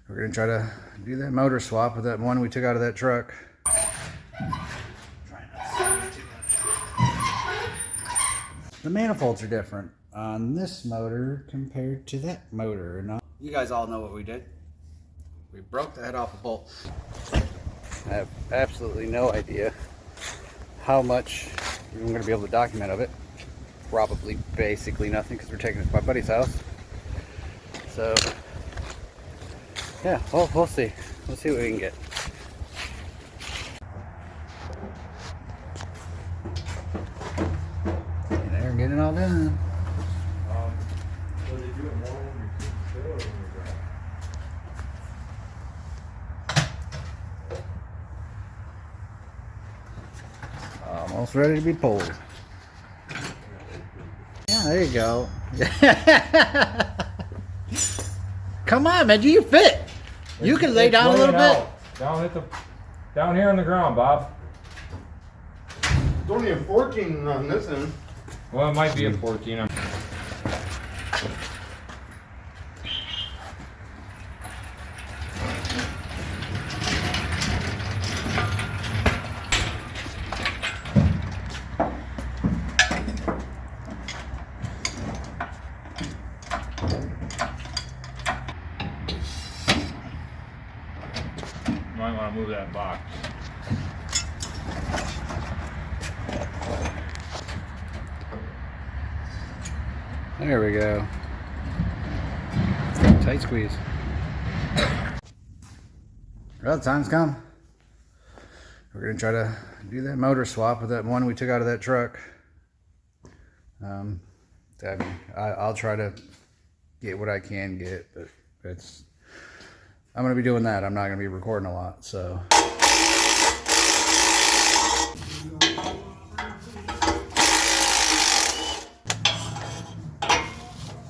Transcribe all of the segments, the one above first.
We're gonna try to do that motor swap with that one we took out of that truck. The manifolds are different on this motor compared to that motor. And you guys all know what we did. We broke the head off a bolt. I have absolutely no idea how much I'm going to be able to document of it. Probably basically nothing because we're taking it to my buddy's house. So yeah, we'll see. We'll see what we can get. They're getting it all done. Almost ready to be pulled. Yeah, there you go. Come on, man, do you fit? You can lay down a little bit. Down here on the ground, Bob. It's only a 14 on this end. Well, it might be a 14. You might want to move that box. There we go. Tight squeeze. Well, the time's come. We're gonna try to do that motor swap with that one we took out of that truck. I'll try to get what I can get, but I'm gonna be doing that. I'm not gonna be recording a lot, so.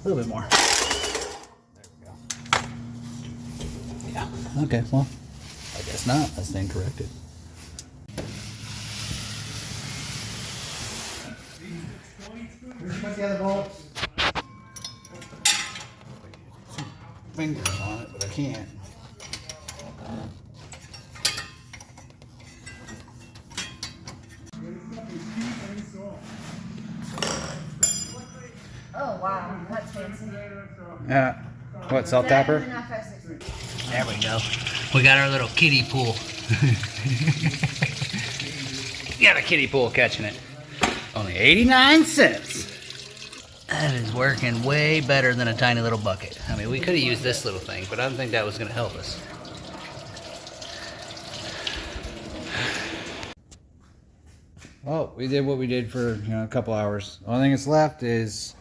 A little bit more. There we go. Yeah, okay, well, I guess not. That's incorrected. Where's the other bolts? Two fingers on it, but I can't. Oh wow, that's fancy. Yeah. What, salt tapper? There we go. We got our little kiddie pool. Got a kiddie pool catching it. Only 89 cents. That is working way better than a tiny little bucket. I mean, we could have used this little thing, but I don't think that was going to help us. Well, we did what we did for a couple hours. The only thing that's left is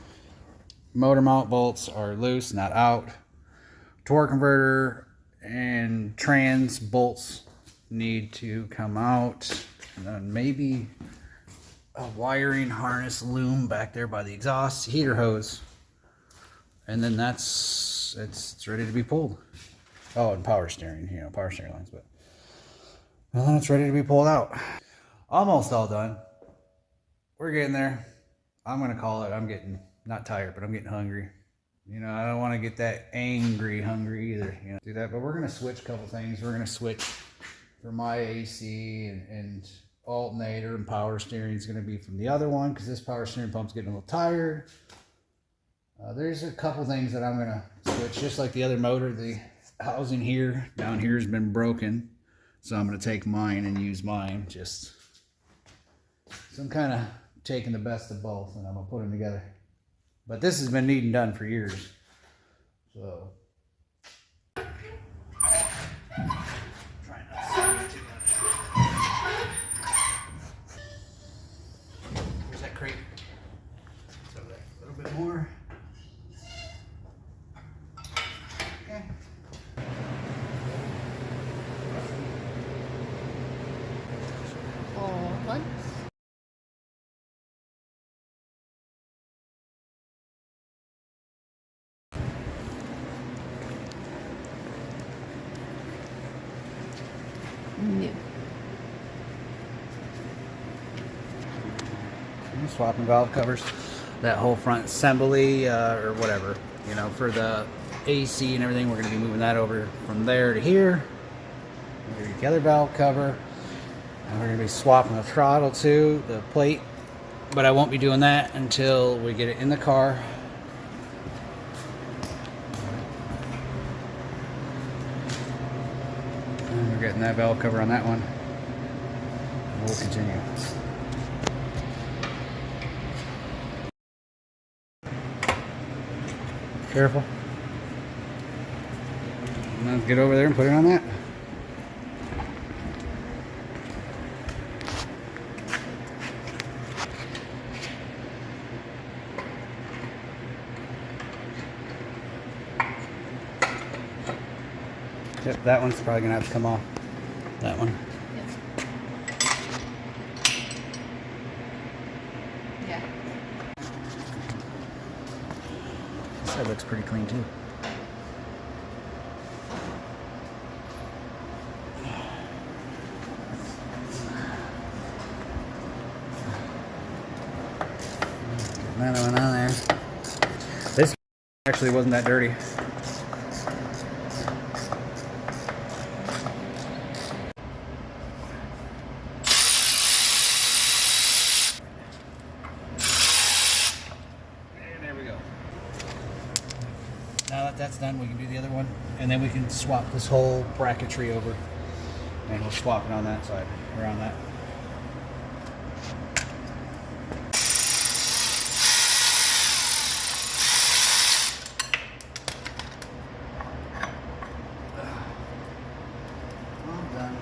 motor mount bolts are loose, not out. Torque converter and trans bolts need to come out. And then maybe a wiring harness loom back there by the exhaust heater hose. And then it's ready to be pulled. Oh, and power steering, power steering lines, but well, then it's ready to be pulled out. Almost all done. We're getting there. I'm gonna call it. I'm getting not tired, but I'm getting hungry. I don't want to get that hungry either. Do that, but we're gonna switch a couple things. We're gonna switch for my AC and alternator, and power steering is gonna be from the other one because this power steering pump's getting a little tired. There's a couple things that I'm gonna switch, just like the other motor. The housing here down here has been broken, so I'm gonna take mine and use mine. So I'm kind of taking the best of both, and I'm gonna put them together. But this has been needing done for years. So where's that crate? It's over there. A little bit more. Okay. all once. New. Swapping valve covers, that whole front assembly or whatever, for the AC and everything. We're going to be moving that over from there to here. We're going to get the other valve cover. And we're going to be swapping the throttle too, the plate. But I won't be doing that until we get it in the car. And we're getting that valve cover on that one. We'll continue. Careful. Let's get over there and put it on that. Yep, that one's probably gonna have to come off. That one. Yeah. This side looks pretty clean too. Another one on there. This actually wasn't that dirty. Now that that's done, we can do the other one, and then we can swap this whole bracketry over, and we'll swap it on that side, around that. All done.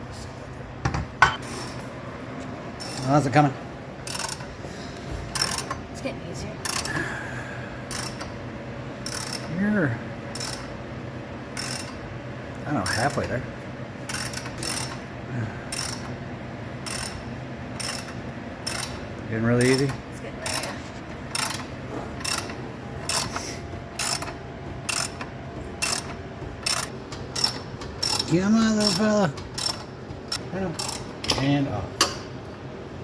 How's it coming? It's getting easier. You're, I don't know, halfway there. Getting really easy. It's getting there. Come on, little fella. And off.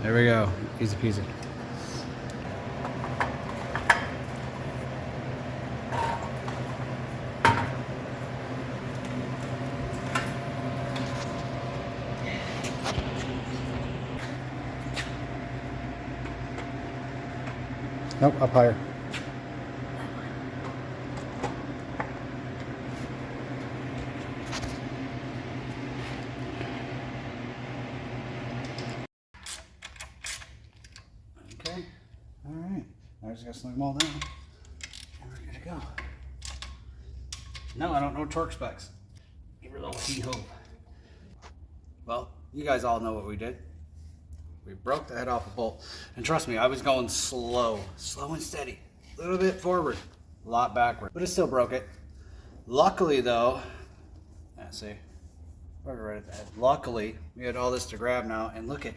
There we go. Easy peasy. Nope, up higher. Okay, all right. I just gotta sling them all down, and we're good to go. No, I don't know torque specs. Give her a little hee-ho. Well, you guys all know what we did. We broke the head off a bolt. And trust me, I was going slow and steady. A little bit forward, a lot backward, but it still broke it. Luckily though, see, right at the head. Luckily, we had all this to grab now, and look at,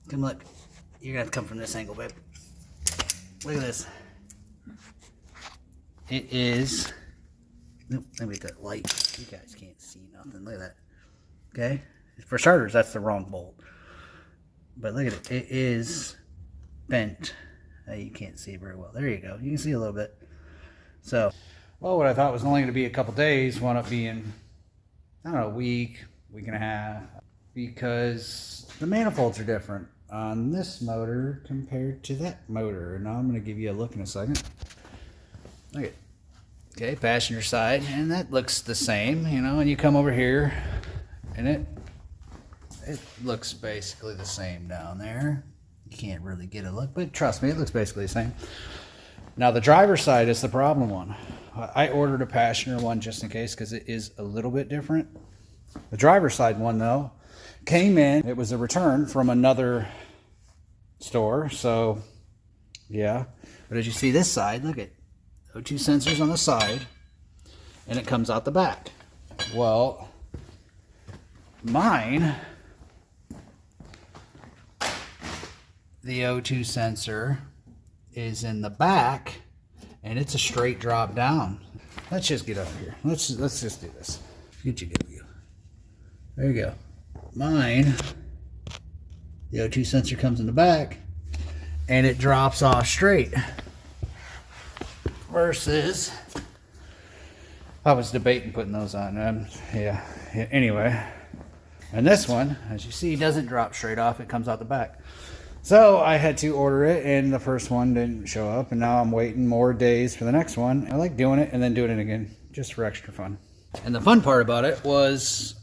come look. You're gonna have to come from this angle, babe. Look at this. It is, nope, let me get that light. You guys can't see nothing, look at that. Okay? For starters, that's the wrong bolt. But look at it. It is bent. You can't see very well. There you go. You can see a little bit. So, well, what I thought was only going to be a couple days wound up being, I don't know, a week and a half. Because the manifolds are different on this motor compared to that motor. And now I'm going to give you a look in a second. Look at it. Okay, passenger side. And that looks the same, you know. And you come over here, and it looks basically the same down there. You can't really get a look, but trust me, it looks basically the same. Now the driver's side is the problem one. I ordered a passenger one just in case because it is a little bit different. The driver's side one though came in. It was a return from another store, so yeah. But as you see this side, look at O2 sensors on the side, and it comes out the back. Well, mine, the O2 sensor is in the back, and it's a straight drop down. Let's just get over here. Let's just do this. Get you good view. There you go. Mine, the O2 sensor comes in the back, and it drops off straight. versus, I was debating putting those on. Yeah, anyway. And this one, as you see, doesn't drop straight off. It comes out the back. So I had to order it, and the first one didn't show up, and now I'm waiting more days for the next one. I like doing it and then doing it again, just for extra fun. And the fun part about it was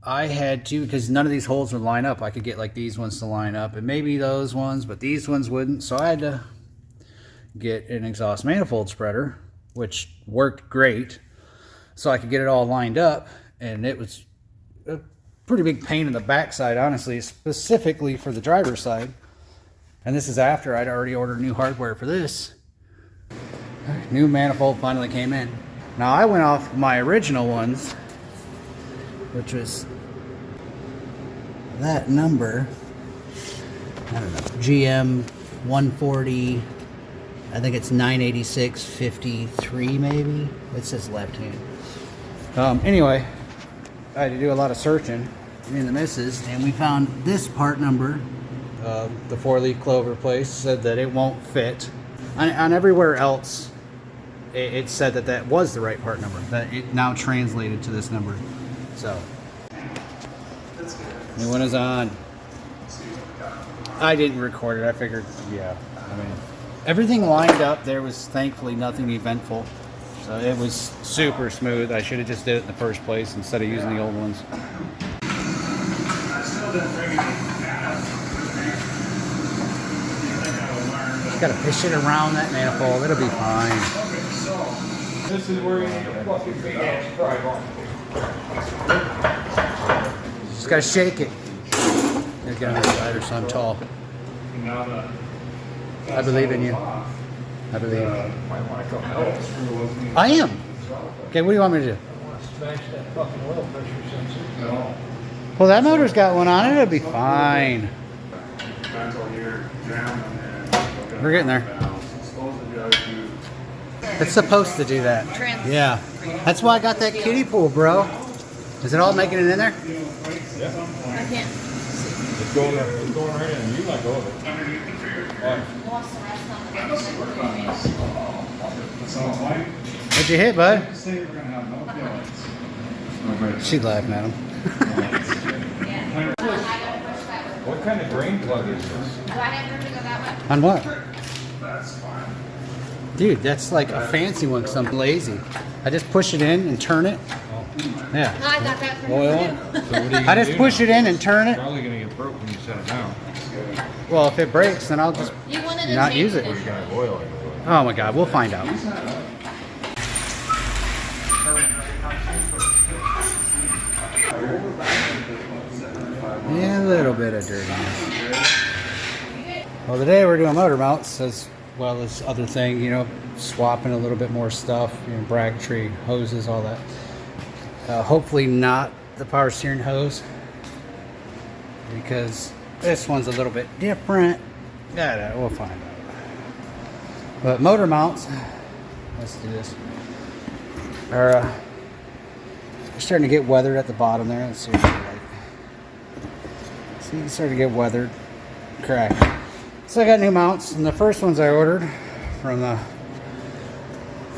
I had to, because none of these holes would line up. I could get like these ones to line up, and maybe those ones, but these ones wouldn't. So I had to get an exhaust manifold spreader, which worked great, so I could get it all lined up. And it was a pretty big pain in the backside, honestly, specifically for the driver's side. And this is after I'd already ordered new hardware for this. New manifold finally came in. Now I went off my original ones, which was that number, I don't know, GM 140, I think it's 98653 maybe. It says left hand. Anyway, I had to do a lot of searching, me and the missus, and we found this part number. The 4-leaf clover place said that it won't fit. On everywhere else, it said that that was the right part number. That it now translated to this number. So, new one is on. I didn't record it. I figured, yeah. I mean, everything lined up. There was thankfully nothing eventful. So it was super smooth. I should have just did it in the first place instead of using the old ones. Gotta fish it around that manifold. It'll be fine. This is where you need a fucking big ass drive on. Just gotta shake it. Get on this side or so I'm tall. I believe in you. I believe. Might want to come help. I am. Okay, what do you want me to do? I want to smash that fucking oil pressure sensor. No. Well, that motor's got one on it. It'll be fine. We're getting there. It's supposed to do that. Yeah. That's why I got that kiddie pool, bro. Is it all making it in there? Yeah. I can't. It's going right in. You let go of it. Lost the rest on the What'd you hit, bud? She laughing at him. What kind of drain plug is this? Do I have room to go that way? On what? Dude, that's like a fancy one because I'm lazy. I just push it in and turn it. Yeah. No, I got that from Oil. you. So what are you I gonna just do push now? it in and turn It's it. probably gonna get broke when you set it down. Well, if it breaks, then I'll just You wanted to not change use it. You're gonna have oil everywhere. Oh my God, we'll find out. Yeah, a little bit of dirtiness. Well, today we're doing motor mounts as well as other thing, you know, swapping a little bit more stuff, you know, bracketry, hoses, all that. Hopefully not the power steering hose, because this one's a little bit different. Yeah, we'll find out. But motor mounts, let's do this, are starting to get weathered at the bottom there. Let's see what it's like. See, it's starting to get weathered, cracked. So I got new mounts, and the first ones I ordered from the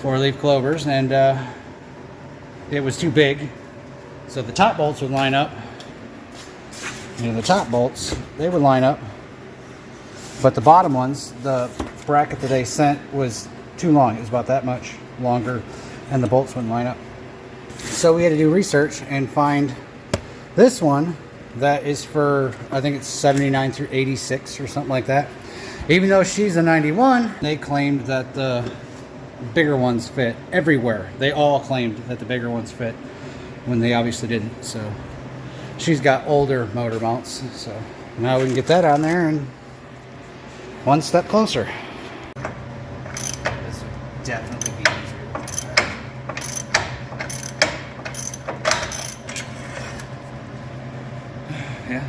4-leaf clovers, and it was too big, so the top bolts would line up. You know, the top bolts, they would line up, but the bottom ones, the bracket that they sent was too long. It was about that much longer, and the bolts wouldn't line up. So we had to do research and find this one that is for, I think it's 79 through 86 or something like that. Even though she's a 91, they claimed that the bigger ones fit everywhere. They all claimed that the bigger ones fit when they obviously didn't. So she's got older motor mounts. So now we can get that on there and one step closer. This would definitely be easier. Yeah.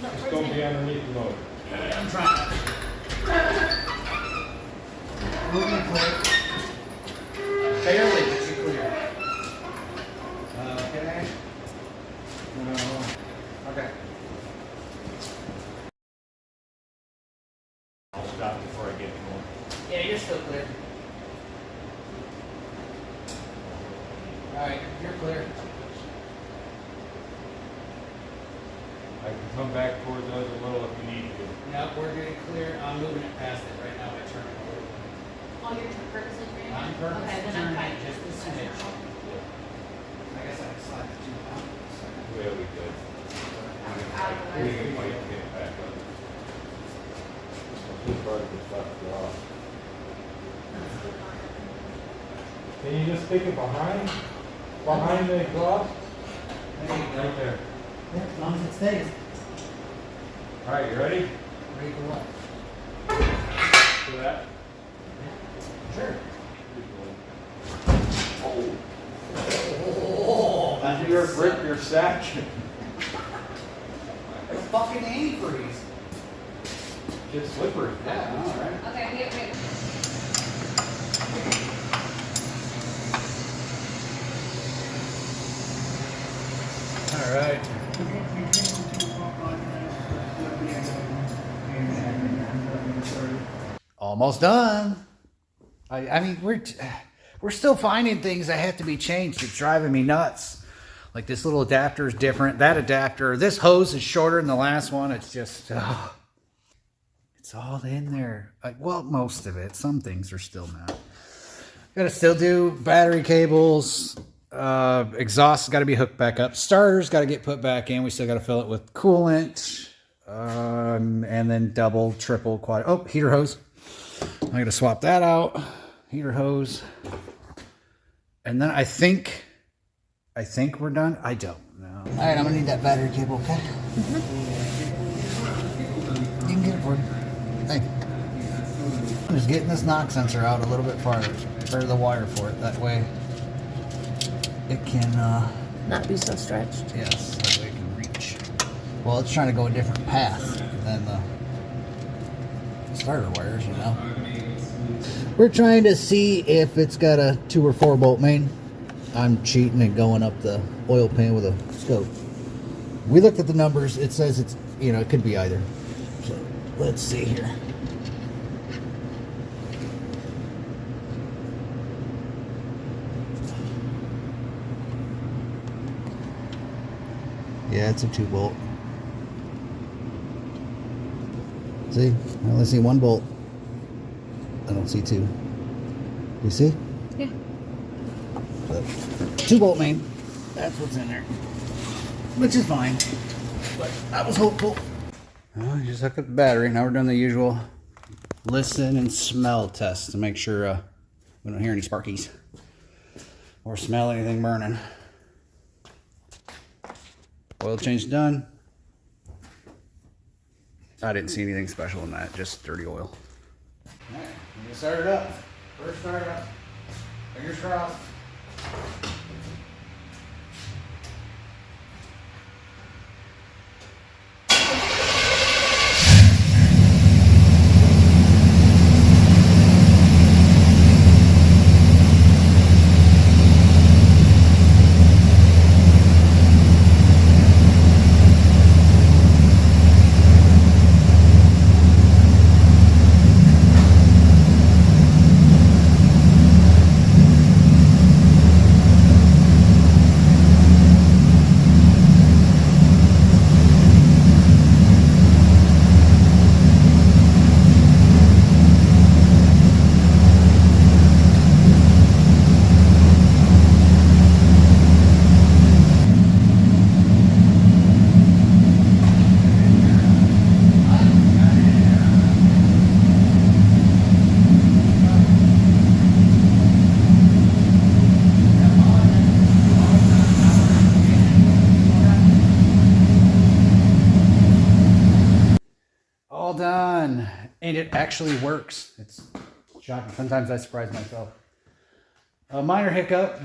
Just don't be underneath the motor. I'm trying. Moving clear. Barely, but you're clear. Okay. I'll stop before I get going. Yeah, you're still clear. Alright, you're clear. I can come back towards us a little if you need to. No, we're getting clear. I'm moving it past it right now by turning a little. All your purposes, right? On purpose, Okay, then I'm turning fine. just a smidge. I guess I can slide the 2 pounds. Yeah, we could. We can fight to get it back up. Too far to stop it off. Can you just stick it behind the exhaust? There you go. Right there. Yeah, as long as it stays. All right, you ready Ready for what? for that? Sure. Oh, That's your sack. It's fucking antifreeze. Just slippery. Yeah, alright. Okay, wait. Alright. Almost done. I mean, we're still finding things that have to be changed. It's driving me nuts. Like this little adapter is different. That adapter, this hose is shorter than the last one. It's just, it's all in there. Well, most of it. Some things are still not. Got to still do battery cables. Exhaust has got to be hooked back up. Starter's got to get put back in. We still got to fill it with coolant. And then double, triple, quad. Oh, heater hose. I got to swap that out. Heater hose. And then I think we're done. I don't know. All right, I'm gonna need that battery cable. Okay. You can get it for me. Thank you. I'm just getting this knock sensor out a little bit farther, or the wire for it. That way, it can. Not be so stretched. Yes, that way it can reach. Well, it's trying to go a different path than the starter wires, you know. We're trying to see if it's got a 2 or 4 bolt main. I'm cheating and going up the oil pan with a scope. We looked at the numbers. It says it's, you know, it could be either. So let's see here. Yeah, it's a 2 bolt. See? I only see 1 bolt. I don't see 2. You see? Yeah. So, 2 bolt main. That's what's in there. Which is fine. But I was hopeful. Well, you just hook up the battery. Now we're doing the usual listen and smell test to make sure we don't hear any sparkies or smell anything burning. Oil change done. I didn't see anything special in that, just dirty oil. Alright, we're gonna start it up. First start up. Fingers crossed. All done. And it actually works. It's shocking. Sometimes I surprise myself. A minor hiccup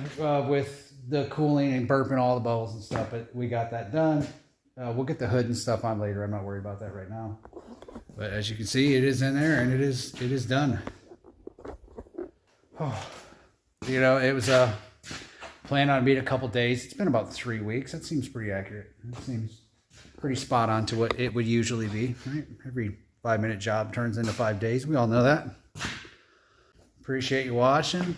with the cooling and burping all the bubbles and stuff, but we got that done. We'll get the hood and stuff on later. I'm not worried about that right now. But as you can see, it is in there and it is done. Oh. You know, it was Plan on being a couple days. It's been about 3 weeks. That seems pretty accurate. It seems pretty spot on to what it would usually be, right? Every 5-minute job turns into 5 days. We all know that. Appreciate you watching.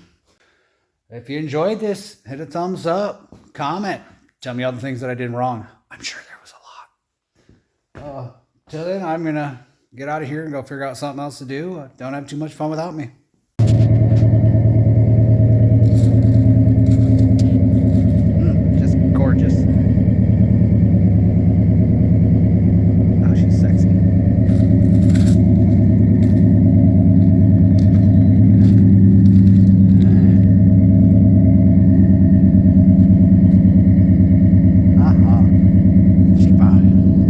If you enjoyed this, hit a thumbs up, comment, tell me all the things that I did wrong. I'm sure there was a lot. Till then, I'm gonna get out of here and go figure out something else to do. Don't have too much fun without me.